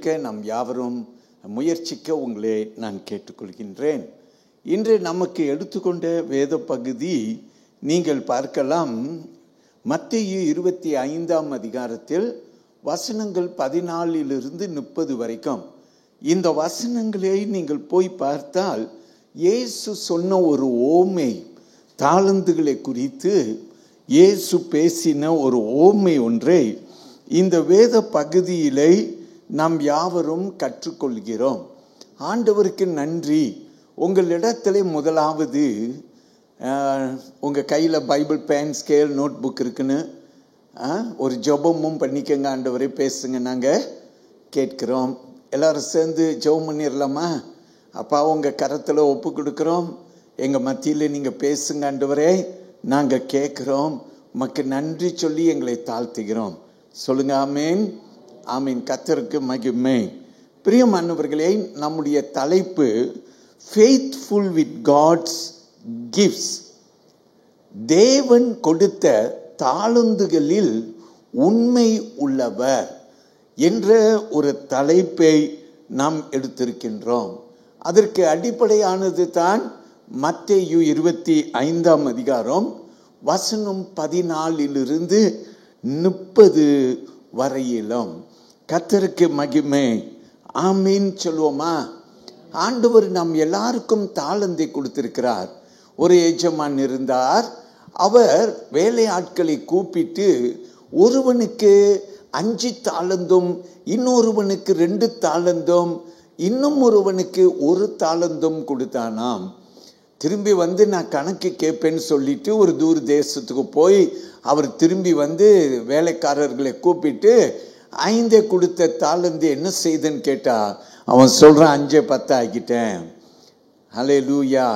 கேட்க நாம் யாவரும் முயற்சிக்க உங்களை நான் கேட்டுக்கொள்கின்றேன். இன்று நமக்கு எடுத்துக்கொண்ட வேத பகுதி நீங்கள் பார்க்கலாம். மத்தேயு 25ஆம் அதிகாரத்தில் வசனங்கள் 14 30 வரைக்கும். இந்த வசனங்களை நீங்கள் போய் பார்த்தால் இயேசு சொன்ன ஒரு ஓமை, தாளந்துகளை குறித்து இயேசு பேசின ஒரு ஓமை ஒன்றை இந்த வேத பகுதியிலே நாம் யாவரும் கற்றுக்கொள்கிறோம். ஆண்டவருக்கு நன்றி. உங்களிடத்துல முதலாவது உங்கள் கையில் Bible, pen, scale, notebook இருக்குன்னு ஒரு ஜெபமும் பண்ணிக்கங்க. ஆண்டவரே பேசுங்க, நாங்கள் கேட்கிறோம். எல்லாரும் சேர்ந்து ஜெபம் பண்ணிடலாமா? அப்பா, உங்கள் கரத்தில் ஒப்பு கொடுக்குறோம். எங்கள் மத்தியில் நீங்கள் பேசுங்க ஆண்டவரே, நாங்கள் கேட்குறோம். உமக்கு நன்றி சொல்லி எங்களை தாழ்த்துகிறோம். சொல்லுங்க ஆமேன். ஆமீன். கர்த்தருக்கு மகிமை. பிரியமானவர்களே, நம்முடைய தலைப்பு ஃபெய்த்ஃபுல் வித் காட்ஸ் கிஃப்ட்ஸ். தேவன் கொடுத்த தாளந்துகளில் உண்மை உள்ளவர் என்ற ஒரு தலைப்பை நாம் எடுத்திருக்கின்றோம். அதற்கு அடிப்படையானது தான் மத்தேயு 25ஆம் அதிகாரம் வசனம் 14 30 வரையிலும். கர்த்தருக்கு மகிமை. ஆமீன் சொல்லுவோமா? ஆண்டவர் நாம் எல்லாருக்கும் தாளந்தை கொடுத்திருக்கிறார். ஒரு எஜமான் இருந்தார். அவர் வேலை ஆட்களை கூப்பிட்டு ஒருவனுக்கு 5 தாளந்தும், இன்னொருவனுக்கு 2 தாளந்தும், இன்னும் ஒருவனுக்கு 1 தாளந்தும் கொடுத்தானாம். திரும்பி வந்து நான் கணக்கு கேட்பேன்னு சொல்லிட்டு ஒரு தூர தேசத்துக்கு போய் அவர் திரும்பி வந்து வேலைக்காரர்களை கூப்பிட்டு 5 கொடுத்த தாளந்து என்ன செய்தன்னு கேட்டா, அவன் சொல்றான் 5 10 ஆக்கிட்டேன். ஹல்லேலூயா.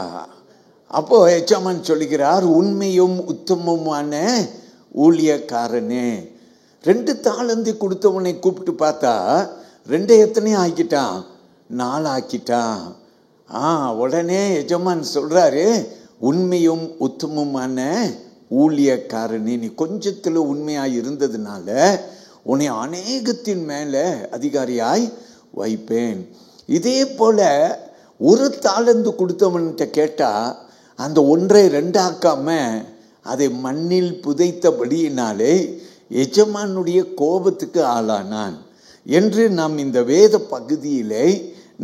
அப்போ எஜமான் சொல்லுகிறார், உண்மையும் உத்தமமான ஊழியக்காரனே, 2 தாளந்து கொடுத்தவனை கூப்பிட்டு பார்த்தா 2 எத்தனை ஆக்கிட்டான்? 4 ஆக்கிட்டான். உடனே எஜமான் சொல்றாரு, உண்மையும் உத்தமமான ஊழியக்காரனே, நீ கொஞ்சத்தில் உண்மையாய் இருந்ததுனால உன்னை அநேகத்தின் மேல அதிகாரியாய் வைப்பேன். இதே போல 1 தாளந்து கொடுத்தவன்கிட்ட கேட்டா அந்த 1ஐ 2 ஆக்காம அதை மண்ணில் புதைத்தபடியினாலே எஜமானுடைய கோபத்துக்கு ஆளானான் என்று நாம் இந்த வேத பகுதியிலே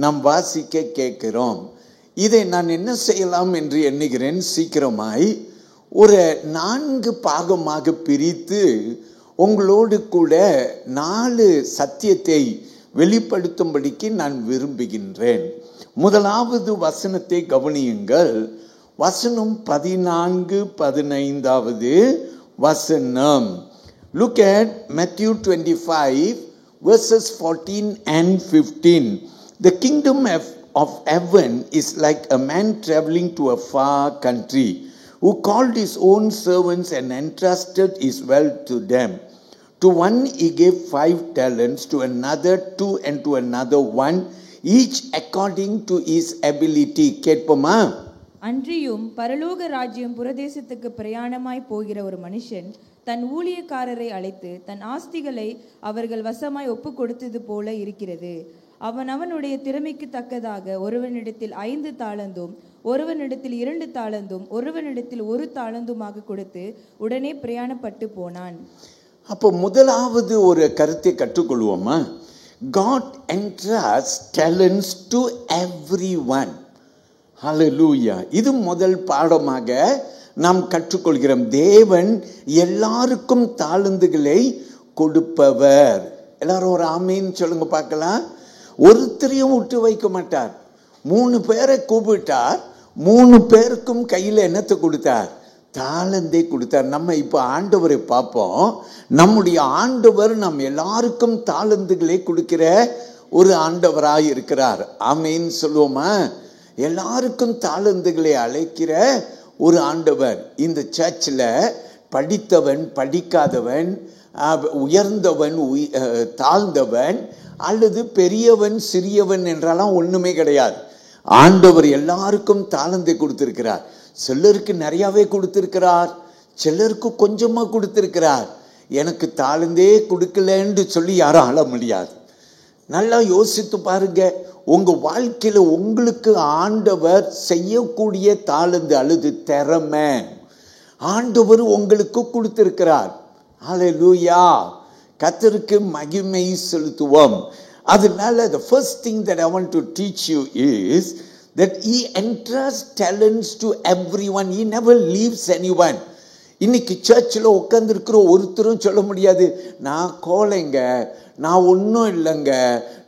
நாம் வாசிக்க கேட்கிறோம். இதை நான் என்ன செய்யலாம் என்று எண்ணுகிறேன். சீக்கிரமாய் ஒரு 4 பாகமாக பிரித்து உங்களோடு கூட 4 சத்தியத்தை வெளிப்படுத்தும்படிக்கு நான் விரும்புகின்றேன். முதலாவது வசனத்தை கவனியுங்கள். வசனம் 14 15வது வசனம். Look at Matthew 25 verses 14 and 15. The kingdom of heaven is like a man traveling to a far country, who called his own servants and entrusted his wealth to them. To one he gave 5 talents, to another 2, and to another 1, each according to his ability. கேட்போமா? அன்றியும் பரலோக ராஜ்யம் புரதேசத்துக்கு பிரயாணமாய் போகிற ஒரு மனுஷன் தன் ஊழியக்காரரை அழைத்து தன் ஆஸ்திகளை அவர்கள் வசமாய் ஒப்பு கொடுத்தது போல இருக்கிறது. அவனுடைய திறமைக்கு தக்கதாக ஒருவனிடத்தில் 5 தாளந்தும், ஒருவனிடத்தில் 2 தாளந்தும், ஒருவனிடத்தில் 1 தாளந்துமாக கொடுத்து உடனே பிரயாணப்பட்டு போனான். அப்போ முதலாவது ஒரு கருத்தை கற்றுக்கொள்வோமா? God entrusts talents to everyone. ஹல்லேலூயா. இது முதல் பாடமாக நாம் கற்றுக்கொள்கிறோம். தேவன் எல்லாருக்கும் தாளந்துகளை கொடுப்பவர். எல்லாரும் ஒரு ஆமீன் சொல்லுங்க பார்க்கலாம். ஒருத்தரையும் விட்டு வைக்க மாட்டார். 3 பேரை கூப்பிட்டார், 3 பேருக்கும் கையில் என்னத்தை கொடுத்தார்? தாளந்தை கொடுத்தார். நம்ம இப்போ ஆண்டவரை பார்ப்போம். நம்முடைய ஆண்டவர் நம் எல்லாருக்கும் தாளந்துகளை கொடுக்கிற ஒரு ஆண்டவராய் இருக்கிறார். ஆமீன் சொல்லுவோமா? எல்லாருக்கும் தாளந்துகளை அழைக்கிற ஒரு ஆண்டவர். இந்த சர்ச்சில் படித்தவன், படிக்காதவன், உயர்ந்தவன், தாழ்ந்தவன், அல்லது பெரியவன், சிறியவன் என்றெல்லாம் ஒண்ணுமே கிடையாது. ஆண்டவர் எல்லாருக்கும் தாளந்தை கொடுத்திருக்கிறார். சிலருக்கு நிறையாவே கொடுத்திருக்கிறார், சிலருக்கு கொஞ்சமா கொடுத்திருக்கிறார். எனக்கு தாளந்தே கொடுக்கலன்னு சொல்லி யாரும் ஆள முடியாது. நல்லா யோசித்து பாருங்க. உங்க வாழ்க்கையில உங்களுக்கு ஆண்டவர் செய்யக்கூடிய தாளந்து அல்லது திறமை ஆண்டவர் உங்களுக்கு கொடுத்திருக்கிறார். ஹல்லேலூயா. கர்த்தருக்கு மகிமை செலுத்துவோம். அதனால the first thing that I want to teach you is that he entrusts talents to everyone. He never leaves anyone. இன்னைக்கு சர்ச்சில் உட்கார்ந்துருக்கிற ஒருத்தரும் சொல்ல முடியாது, நான் கோலைங்க, நான் ஒன்றும் இல்லைங்க,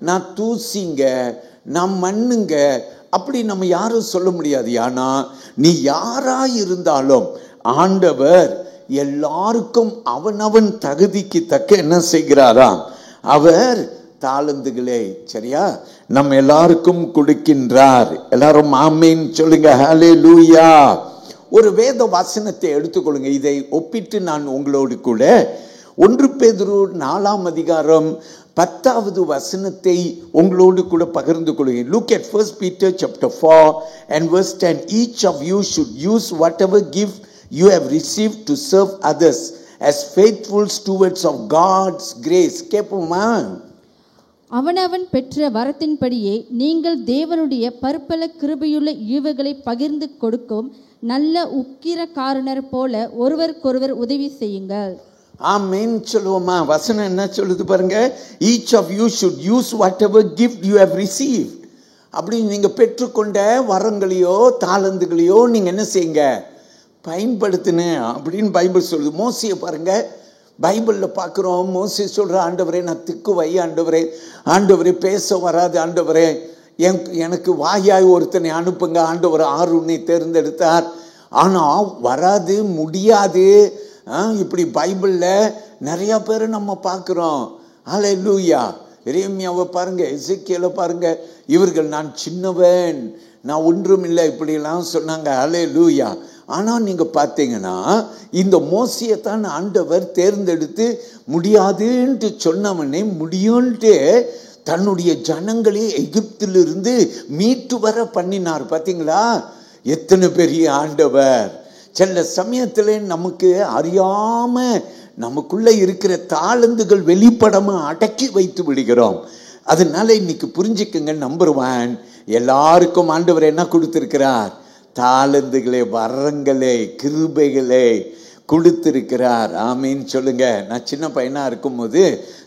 நான் தூசிங்க, நான் மண்ணுங்க, அப்படி நம்ம யாரும் சொல்ல முடியாது. ஆனா நீ யாரா இருந்தாலும் ஆண்டவர் எல்லாருக்கும் அவனவன் தகுதிக்கு தக்க என்ன செய்கிறாராம், அவர் தாளந்துகளே சரியா நம்ம எல்லாருக்கும் கொடுக்கின்றார். எல்லாரும் ஆமென் சொல்லுங்க. ஹல்லேலூயா. ஒரு வேத வசனத்தை எடுத்துக்கொள்ளுங்க. இதை ஒப்பிட்டு நான் உங்களோடு கூட 1 பேதுரு 4:10 உங்களோடு கூட பகிர்ந்து கொள்கிறேன். Look at 1 Peter chapter 4 and verse 10. Each of you should use whatever gift you have received to serve others as faithful stewards of God's grace. கேப்போமா? அவனவன் பெற்ற வரத்தின்படியே நீங்கள் தேவனுடைய பற்பல கிருபையுள்ள ஈவுகளை பகிர்ந்து கொடுக்கும் நல்ல உக்கிரக்காரனர் போல ஒருவருக்கொருவர் உதவி செய்யுங்கள். ஆமென் சொல்லுவோமா? வசனம் என்ன சொல்லுது பாருங்க. Each of you should use whatever gift you have received. அப்படி நீங்க பெற்றுக்கொண்ட வரங்களையோ தாளந்துகளையோ நீங்க என்ன செய்யுங்க, பயன்படுத்தின அப்படின்னு பைபிள் சொல்லுது. மோசேயை பாருங்க, பைபிள்ல பார்க்கிறோம். மோசே சொல்ற, ஆண்டவரே நான் திக்குவை, ஆண்டவரே ஆண்டவரே பேச வராது, ஆண்டவரே எனக்கு வாயாய் ஒருத்தனை அனுப்புங்க. ஆண்டவர் ஆரோனை தேர்ந்தெடுத்தார், ஆனா வராது, முடியாது. இப்படி பைபிள்ல நிறைய பேர் நம்ம பார்க்கிறோம். ஹல்லேலூயா. எரேமியாவை பாருங்க, எசேக்கியேலை பாருங்க, இவர்கள் நான் சின்னவன், நான் ஒன்றும் இல்லை இப்படிலாம் சொன்னாங்க. ஹல்லேலூயா. ஆனா நீங்க பார்த்தீங்கன்னா இந்த மோசேயை தான் ஆண்டவர் தேர்ந்தெடுத்து முடியாதுன்ட்டு சொன்னவனே முடியும்ட்டு தன்னுடைய ஜனங்களை எகிப்திலிருந்து மீட்டு வர பண்ணினார். பார்த்தீங்களா எத்தனை பெரிய ஆண்டவர். சில சமயத்தில் நமக்கு அறியாம நமக்குள்ள இருக்கிற தாளந்துகள் வெளிப்படாம அடக்கி வைத்து விடுகிறோம். அதனால இன்னைக்கு புரிஞ்சுக்குங்க. நம்பர் 1, எல்லாருக்கும் ஆண்டவர் என்ன கொடுத்திருக்கிறார்? தாளந்துகளே, வரங்களே, கிருபைகளே கொடுத்திருக்கிறார். ஆமீன் சொல்லுங்க. நான் சின்ன பையனா இருக்கும்போது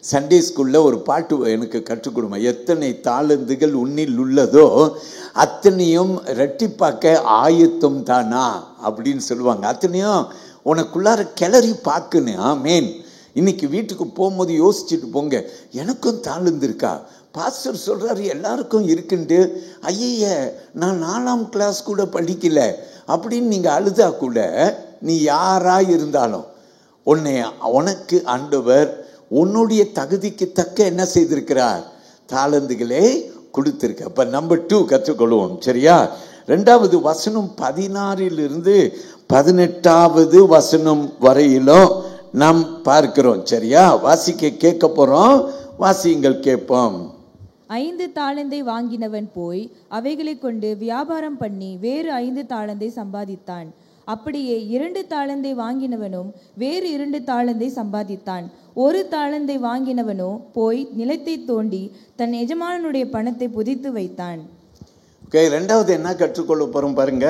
சண்டே ஸ்கூல்ல ஒரு பாட்டு எனக்கு கற்றுக் கொடுமா. எத்தனை தாளந்துகள் உன்னில் உள்ளதோ அத்தனையும் இரட்டிப்பாக்க ஆயத்தம் தானா அப்படின்னு சொல்லுவாங்க. அத்தனையும் உனக்குள்ளார கிளறி பார்க்குன்னு. ஆமேன். இன்னைக்கு வீட்டுக்கு போகும்போது யோசிச்சுட்டு போங்க, எனக்கும் தாளந்து இருக்கா? பாஸ்டர் சொல்றாரு எல்லாருக்கும் இருக்குண்டு. ஐய, நான் 4ஆம் கிளாஸ் கூட படிக்கல அப்படின்னு நீங்க அழுதா கூட, நீ யாரா இருந்தாலும் உனக்கு ஆண்டவர் உன்னுடைய தகுதிக்கு தக்க என்ன செய்திருக்கிறார்? தாளந்துகளே கொடுத்திருக்க. அப்ப நம்பர் 2 கற்றுக்கொள்வோம் சரியா. 2வது வசனம் 16 18 வசனம் வரையிலும் நாம் பார்க்கிறோம் சரியா. வாசிக்க கேட்க போறோம். வாசியுங்கள், கேட்போம். 5 தாளந்தை வாங்கினவன் போய் அவைகளை கொண்டு வியாபாரம் பண்ணி வேறு 5 தாளந்தை சம்பாதித்தான். அப்படியே 2 தாளந்தை வாங்கினவனும் வேறு 2 தாளந்தை சம்பாதித்தான். 1 தாளந்தை வாங்கினவனோ போய் நிலத்தை தோண்டி தன் எஜமானனுடைய பணத்தை புதைத்து வைத்தான். ஓகே, 2வது என்ன கற்றுக்கொள்ள போறோம் பாருங்க.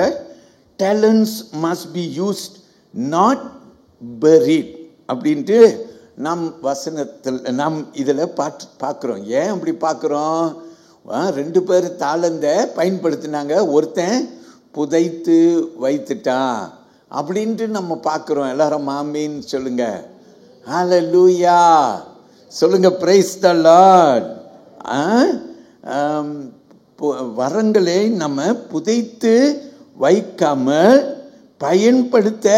talents must be used, not buried அப்படின்ட்டு நாம் வசனத்தில் நாம் இதில் பார்க்குறோம். ஏன் அப்படி பார்க்குறோம்? 2 பேர் தாளந்தை பயன்படுத்தினாங்க, ஒருத்தன் புதைத்து வைத்துட்டான் அப்படின்ட்டு நம்ம பார்க்குறோம். எல்லாரும் ஆமீன் சொல்லுங்க. ஹல்லேலூயா சொல்லுங்க. Praise the Lord. வரங்களை நம்ம புதைத்து வைக்காமல் பயன்படுத்த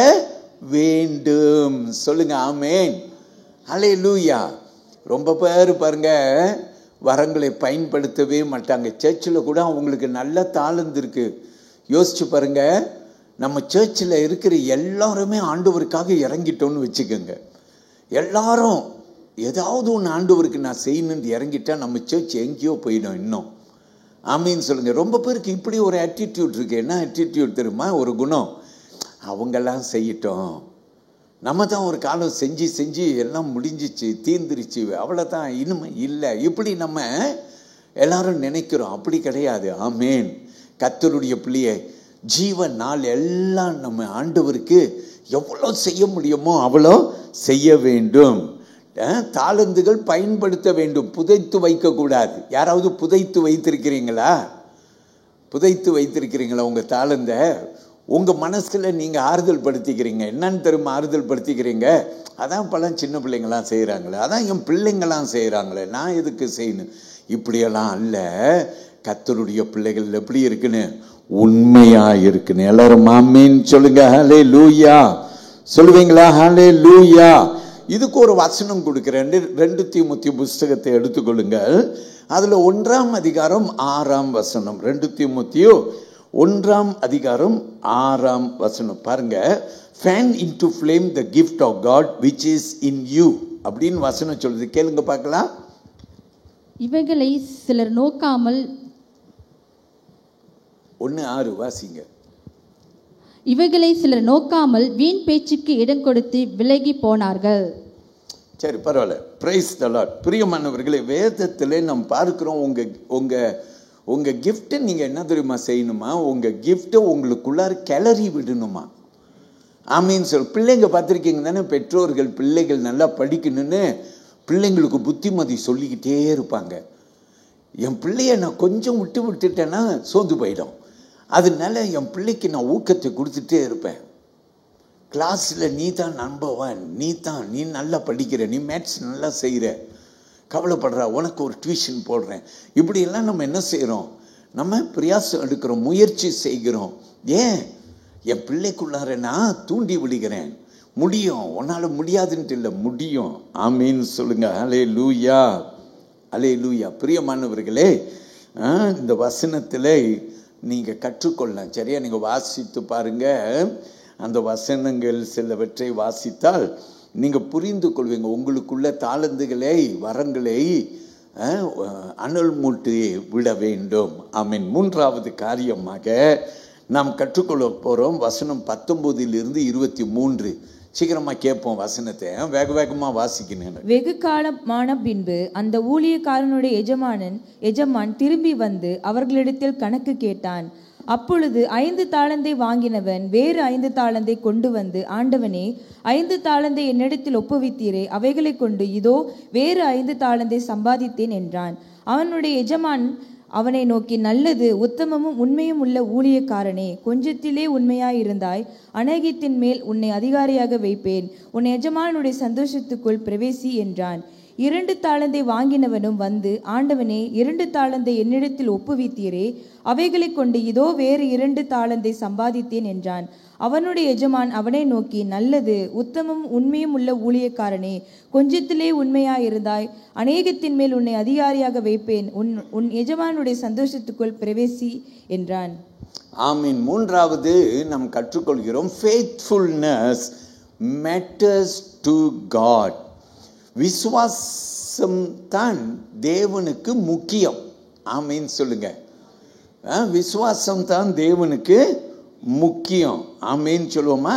வேண்டும். சொல்லுங்க ஆமேன். ஹல்லேலூயா. ரொம்ப பேர் பாருங்க வரங்களை பயன்படுத்தவே மாட்டாங்க. சர்ச்சில் கூட அவங்களுக்கு நல்ல தாளந்து இருக்கு. யோசிச்சு பாருங்க, நம்ம சர்ச்சில் இருக்கிற எல்லாருமே ஆண்டவருக்காக இறங்கிட்டோன்னு வச்சுக்கோங்க. எல்லாரும் ஏதாவது ஒன்று ஆண்டவருக்கு நான் செய்யணும்னு இறங்கிட்டா நம்ம சர்ச் எங்கேயோ போயிடும். இன்னும் ஆமீன் சொல்லுங்க. ரொம்ப பேருக்கு இப்படி ஒரு ஆட்டிடியூட் இருக்கு. என்ன ஆட்டிடியூட் தெரியுமா? ஒரு குணம், அவங்கெல்லாம் செய்யட்டும், நம்ம தான் ஒரு காலம் செஞ்சு செஞ்சு எல்லாம் முடிஞ்சிச்சு, தீர்ந்துருச்சு, அவ்வளோதான், இனிமே இல்லை, இப்படி நம்ம எல்லாரும் நினைக்கிறோம். அப்படி கிடையாது. ஆமேன். கர்த்தருடைய பிள்ளையை ஜீவன் நாள் எல்லாம் நம்ம ஆண்டவருக்கு எவ்வளோ செய்ய முடியுமோ அவ்வளோ செய்ய வேண்டும். தாளந்துகள் பயன்படுத்த வேண்டும், புதைத்து வைக்கக்கூடாது. யாராவது புதைத்து வைத்திருக்கிறீங்களா? புதைத்து வைத்திருக்கிறீங்களா உங்கள் தாளந்தை? உங்கள் மனசில் நீங்கள் ஆறுதல் படுத்திக்கிறீங்க. என்னன்னு தெரியுமா ஆறுதல் படுத்திக்கிறீங்க? அதான் பல சின்ன பிள்ளைங்களாம் செய்கிறாங்களே, அதான் என் பிள்ளைங்களாம் செய்கிறாங்களே, நான் எதுக்கு செய்யணும்? இப்படியெல்லாம் அல்ல. கர்த்தருடைய பிள்ளைகள் எப்படி இருக்குன்னு? உண்மையா இருக்குன்னு. எல்லாரும் ஆமென் சொல்லுங்க. ஹல்லேலூயா சொல்லுவீங்களா? ஹல்லேலூயா. இதுக்கு ஒரு வசனம் கொடுக்கிறேன். 2 தீமோத்தேயு புஸ்தகத்தை எடுத்துக்கொள்ளுங்கள். அதுல 1ஆம் அதிகாரம் 6ஆம் வசனம். 2 தீமோத்தேயு 1ஆம் அதிகாரம் 6ஆம் வசனம் பாருங்க. fan into flame the gift of God which is in you அப்படின்னு வசனம் சொல்லுது. கேளுங்க பார்க்கலாம். இவைகளை சிலர் நோக்காமல் 1:6 வாசிங்க. இவைகளை சிலர் நோக்காமல் வீண் பேச்சுக்கு இடம் கொடுத்து விலகி போனார்கள். சரி, பரவாயில்ல. Praise the Lord. பிரியமானவர்களே, வேதத்திலே நாம் பார்க்கிறோம், உங்க கிஃப்ட்டை நீங்க என்ன தெரியுமா செய்யணுமா? உங்க கிஃப்ட்டை உங்களுக்குள்ளார கிளறி விடணுமா? ஆமீன் சொல். பிள்ளைங்க பார்த்துருக்கீங்க தானே, பெற்றோர்கள் பிள்ளைகள் நல்லா படிக்கணும்னு பிள்ளைங்களுக்கு புத்திமதி சொல்லிக்கிட்டே இருப்பாங்க. என் பிள்ளைய நான் கொஞ்சம் விட்டுட்டேன்னா சோர்ந்து போயிடும். அதனால என் பிள்ளைக்கு நான் ஊக்கத்தை கொடுத்துட்டே இருப்பேன். கிளாஸில் நீ தான் நம்பர் 1, நீ நல்லா படிக்கிற, நீ மேத்ஸ் நல்லா செய்கிற, கவலைப்படுற, உனக்கு ஒரு டியூஷன் போடுறேன். இப்படியெல்லாம் நம்ம என்ன செய்கிறோம்? நம்ம பிரயாசம் எடுக்கிறோம், முயற்சி செய்கிறோம். ஏன்? என் பிள்ளைக்குள்ளார நான் தூண்டி விடுகிறேன். முடியும், உன்னால் முடியாதுன்ட்டு இல்லை, முடியும். ஆமீன் சொல்லுங்க. ஹல்லேலூயா ஹல்லேலூயா. பிரியமானவர்களே, இந்த வசனத்தில் நீங்கள் கற்றுக்கொள்ளலாம். சரியா? நீங்கள் வாசித்து பாருங்க. அந்த வசனங்கள் சிலவற்றை வாசித்தால் நீங்கள் புரிந்து கொள்வீங்க. உங்களுக்குள்ள தாளந்துகளை, வரங்களை அனல் மூட்டி விட வேண்டும். ஆமீன். 3வது காரியமாக நாம் கற்றுக்கொள்ள போகிறோம். வசனம் 19 to 23. சீக்கிரமா கேட்போம் வசனத்தை, வேகமாக வாசிக்கணும். வெகு காலமான பின்பு அந்த ஊழியக்காரனுடைய எஜமான் திரும்பி வந்து அவர்களிடத்தில் கணக்கு கேட்டான். அப்பொழுது 5 தாளந்தை வாங்கினவன் வேறு 5 தாளந்தை கொண்டு வந்து, ஆண்டவனே, 5 தாளந்தை என்னிடத்தில் ஒப்புவித்தீரே, அவைகளை கொண்டு இதோ வேறு 5 தாளந்தை சம்பாதித்தேன் என்றான். அவனுடைய எஜமான் அவனை நோக்கி, நல்லது, உத்தமமும் உண்மையும் உள்ள ஊழியக்காரனே, கொஞ்சத்திலே உண்மையாயிருந்தாய், அநேகத்தின் மேல் உன்னை அதிகாரியாக வைப்பேன், உன் எஜமானுடைய சந்தோஷத்துக்குள் பிரவேசி என்றான். 2 தாளந்தை வாங்கினவனும் வந்து, ஆண்டவனே, 2 தாளந்தை என்னிடத்தில் ஒப்புவித்தீரே, அவைகளை கொண்டு இதோ வேறு 2 தாளந்தை சம்பாதித்தேன் என்றான். அவனுடைய எஜமான் அவனை நோக்கி, நல்லது, உத்தமம் உண்மையும் உள்ள ஊழியக்காரனே, கொஞ்சத்திலே உண்மையாயிருந்தாய், அநேகத்தின் மேல் உன்னை அதிகாரியாக வைப்பேன், உன் எஜமானுடைய சந்தோஷத்துக்குள் பிரவேசி என்றான். ஆமீன். 3வது நாம் கற்றுக்கொள்கிறோம், ஃபெய்த்ஃபுல்னஸ் மேட்டர்ஸ் டு காட். விசுவாசம் தான் தேவனுக்கு முக்கியம். ஆமீன் சொல்லுங்க. விசுவாசம் தான் தேவனுக்கு முக்கியம். ஆமீன் சொல்லுவோமா?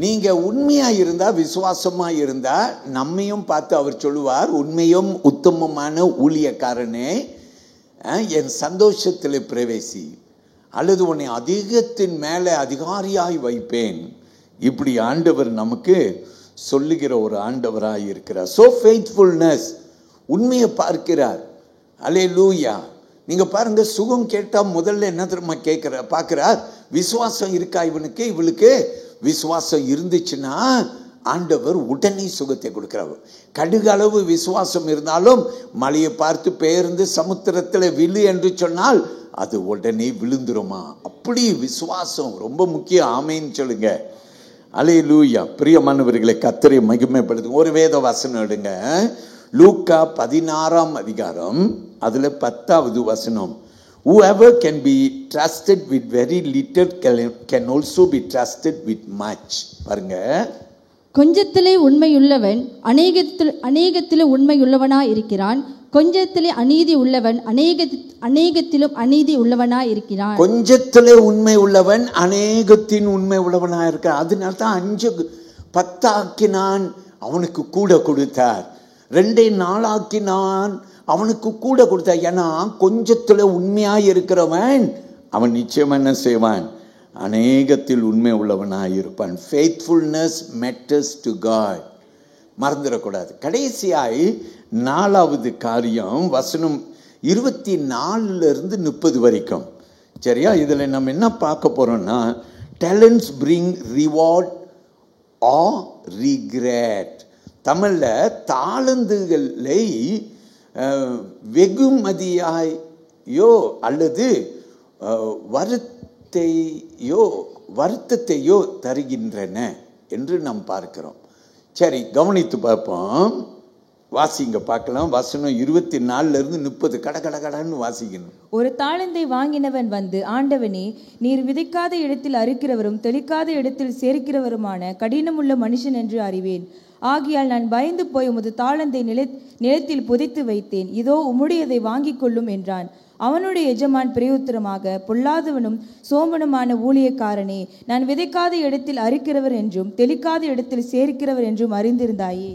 நீங்க உண்மையா இருந்தா, விசுவாசமா இருந்தா, நம்மையும் பார்த்து அவர் சொல்லுவார், உண்மையும் உத்தமமான ஊழியக்காரனே, என் சந்தோஷத்தில் பிரவேசி, அல்லது உன்னை அதிகத்தின் மேலே அதிகாரியாய் வைப்பேன். இப்படி ஆண்டவர் நமக்கு சொல்லுகிற ஒரு ஆண்டவராய் இருக்கிறார். சோ ஃபெய்த்ஃபுல்னஸ், உண்மையை பார்க்கிறார். அல்லேலூயா. நீங்க பாருங்க, சுகம் கேட்டா முதல்ல என்ன தெரியுமா பார்க்கிறார்? விசுவாசம் இருக்கா இவனுக்கு, இவளுக்கு விசுவாசம் இருந்துச்சுன்னா ஆண்டவர் உடனே சுகத்தை கொடுக்கிறார். கடுகளவு விசுவாசம் இருந்தாலும் மலையை பார்த்து பெயர்ந்து சமுத்திரத்தில் விழு என்று சொன்னால் அது உடனே விழுந்துருமா? அப்படி விசுவாசம் ரொம்ப முக்கியம். ஆமேன்னு சொல்லுங்க. அல்லேலூயா. பிரியமானவர்களை, கர்த்தரை மகிமைப்படுத்துங்க. ஒரு வேத வசனம் எடுங்க. லூக்கா 16ஆம் அதிகாரம், அதுல 10வது வசனம். Whoever can be trusted with very little can also be trusted with much. பாருங்க. கொஞ்சத்திலே உண்மையுள்ளவன் அநேகத்திலே உண்மையுள்ளவனாய் இருக்கிறான், கொஞ்சத்திலே அநீதி உள்ளவன் அநேகத்திலும் அநீதி உள்ளவனாய் இருக்கிறான். கொஞ்சத்திலே உண்மை உள்ளவன் அநேகத்தின் உண்மை உள்ளவனாய் இருக்கிறான். அதனால தான் 5 10 ஆக்கினான், அவனுக்கு கூட கொடுத்தார். 2 4 அவனுக்கு கூட கொடுத்தார். ஏன்னா கொஞ்சத்துல உண்மையாய் இருக்கிறவன் அவன் நிச்சயம் என்ன செய்வான்? அநேகத்தில் உண்மை உள்ளவனாய் இருப்பான். Faithfulness matters to God. மறந்துடக்கூடாது. கடைசியாய் 4வது காரியம் வசனம் 24 30 வரைக்கும். சரியா? இதில் நம்ம என்ன பார்க்க போறோம்னா, talents bring reward or regret. தமிழ்ல தாளந்துகளை வெகுமதியாயோ அல்லது வருத்தத்தையோ தருகின்றன என்று நாம் பார்க்கிறோம். சரி, கவனித்து பார்ப்போம். வாசிங்க பார்க்கலாம். வசனம் 24 30 கடகடன்னு வாசிக்கணும். ஒரு தாளந்தை வாங்கினவன் வந்து, ஆண்டவனே, நீர் விதைக்காத இடத்தில் அறுக்கிறவரும் தெளிக்காத இடத்தில் சேர்க்கிறவருமான கடினமுள்ள மனுஷன் என்று அறிவேன். ஆகையால் நான் பயந்து போய் உமது தாளந்தை நிலத்தில் புதைத்து வைத்தேன். இதோ உம்முடையதை வாங்கிக் கொள்ளும் என்றான். அவனுடைய எஜமான் பிரயுத்தரமாக, பொல்லாதவனும் சோம்பனுமான ஊழியக்காரனே, நான் விதைக்காத இடத்தில் அறுக்கிறவர் என்றும் தெளிக்காத இடத்தில் சேர்க்கிறவர் என்றும் அறிந்திருந்தாயே.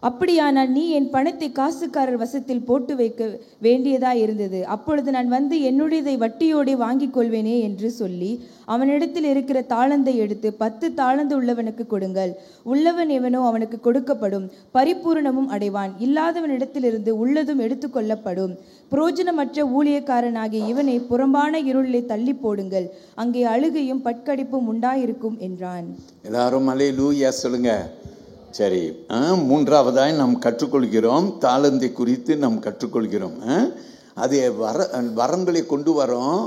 அப்படியானால் நீ என் பணத்தை காசுக்காரர் வசத்தில் போட்டு வைக்க வேண்டியதாய் இருந்தது. அப்பொழுது நான் வந்து என்னுடையதை வட்டியோடு வாங்கிக் கொள்வேனே என்று சொல்லி அவனிடத்தில் இருக்கிற தாளந்தை எடுத்து 10 தாளந்து உள்ளவனுக்கு கொடுங்கள். உள்ளவன் எவனோ அவனுக்கு கொடுக்கப்படும், பரிபூரணமும் அடைவான். இல்லாதவனிடத்திலிருந்து உள்ளதும் எடுத்துக்கொள்ளப்படும். புரோஜனமற்ற ஊழியக்காரனாகிய இவனை புறம்பான இருளிலே தள்ளி போடுங்கள், அங்கே அழுகையும் பட்கடிப்பும் உண்டாயிருக்கும் என்றான். எல்லாரும் அல்லேலூயா சொல்லுங்க. சரி, 3வதாய் நாம் கற்றுக்கொள்கிறோம். தாளந்தை குறித்து நாம் கற்றுக்கொள்கிறோம். அது வரங்களை கொண்டு வரோம்,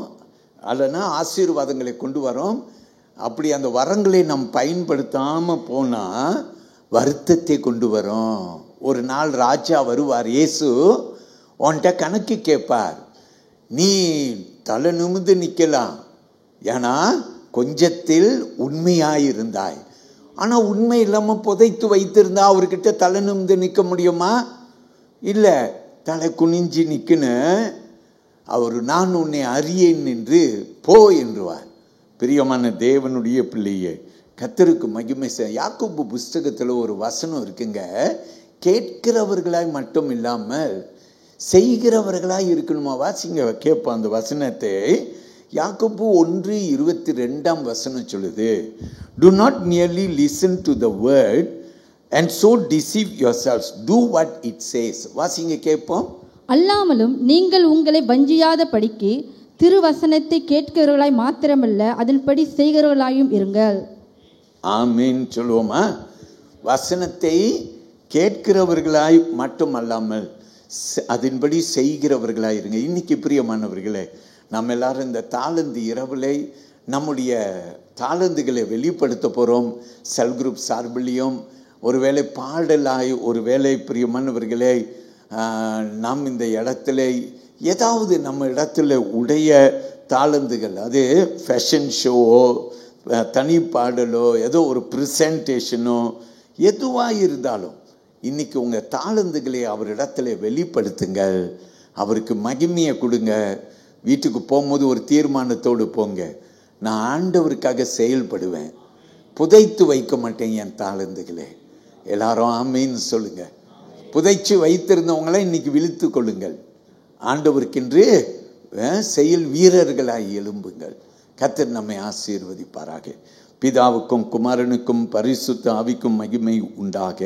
அல்லனா ஆசீர்வாதங்களை கொண்டு வரோம். அப்படி அந்த வரங்களை நாம் பயன்படுத்தாமல் போனால் வருத்தத்தை கொண்டு வரோம். ஒரு நாள் ராஜா வருவார், இயேசு உன்கிட்ட கணக்கு கேட்பார். நீ தலை நிமிர்ந்து நிற்கலாம், ஏன்னா கொஞ்சத்தில் உண்மையாயிருந்தாய். ஆனால் உண்மை இல்லாமல் புதைத்து வைத்திருந்தா அவர்கிட்ட தலை நிமிர்ந்து நிற்க முடியுமா? இல்லை, தலை குனிஞ்சி நிற்கணும். அவர் நான் உன்னை அறியேன் என்று போ என்றுவார். பிரியமான தேவனுடைய பிள்ளையே, கர்த்தருக்கு மகிமை. யாக்கோபு புஸ்தகத்தில் ஒரு வசனம் இருக்குங்க, கேட்கிறவர்களாய் மட்டும் இல்லாமல் செய்கிறவர்களாய் இருக்கணுமா? வாசிங்க கேட்போம் அந்த வசனத்தை. யாக்கோபு 1:22 சொல்லுது, do not merely listen to the word and so deceive yourselves, do what it says. வாசிங்க கேட்போம். அல்லாமலும் நீங்கள் உங்களை வஞ்சியாத படிக்கு திருவசனத்தை கேட்கிறவர்களாய் மாத்திரமல்ல, அதன்படி செய்கிறவர்களாயும் இருங்கள். ஆமீன் சொல்லுவோமா? வசனத்தை கேட்கிறவர்களாய் மட்டும் அல்லாமல் அதன்படி செய்கிறவர்களாய் இருங்க. இன்னைக்கு பிரியமானவர்களே, நம்ம எல்லாரும் இந்த தாளந்து இரவுல நம்முடைய தாளந்துகளை வெளிப்படுத்த போகிறோம். செல் குரூப் சார்பிலையும் ஒருவேளை பாடலாய், ஒருவேளை பிரியமானவர்களே நாம் இந்த இடத்துல ஏதாவது நம்ம இடத்துல உடைய தாளந்துகள், அது ஃபேஷன் ஷோவோ தனி பாடலோ ஏதோ ஒரு ப்ரெசன்டேஷனோ எதுவாக இருந்தாலும் இன்னைக்கு உங்கள் தாளந்துகளை அவரிடத்துல வெளிப்படுத்துங்கள். அவருக்கு மகிமையை கொடுங்க. வீட்டுக்கு போகும்போது ஒரு தீர்மானத்தோடு போங்க, நான் ஆண்டவருக்காக செயல்படுவேன், புதைத்து வைக்க மாட்டேன் என் தாளந்துகளே. எல்லாரும் ஆமீன்னு சொல்லுங்க. புதைச்சு வைத்திருந்தவங்கள இன்னைக்கு விழித்து கொள்ளுங்கள். ஆண்டவருக்கென்று செயல் வீரர்களாய் எழும்புங்கள். கர்த்தர் நம்மை ஆசீர்வதிப்பாராக. பிதாவுக்கும் குமாரனுக்கும் பரிசுத்த ஆவிக்கும் மகிமை உண்டாக.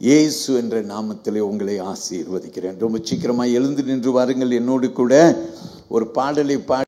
இயேசு என்ற நாமத்திலே உங்களை ஆசீர்வதிக்கிறேன். ரொம்ப சீக்கிரமாக எழுந்து நின்று வாருங்கள். என்னோடு கூட ஒரு பாடலை பாடி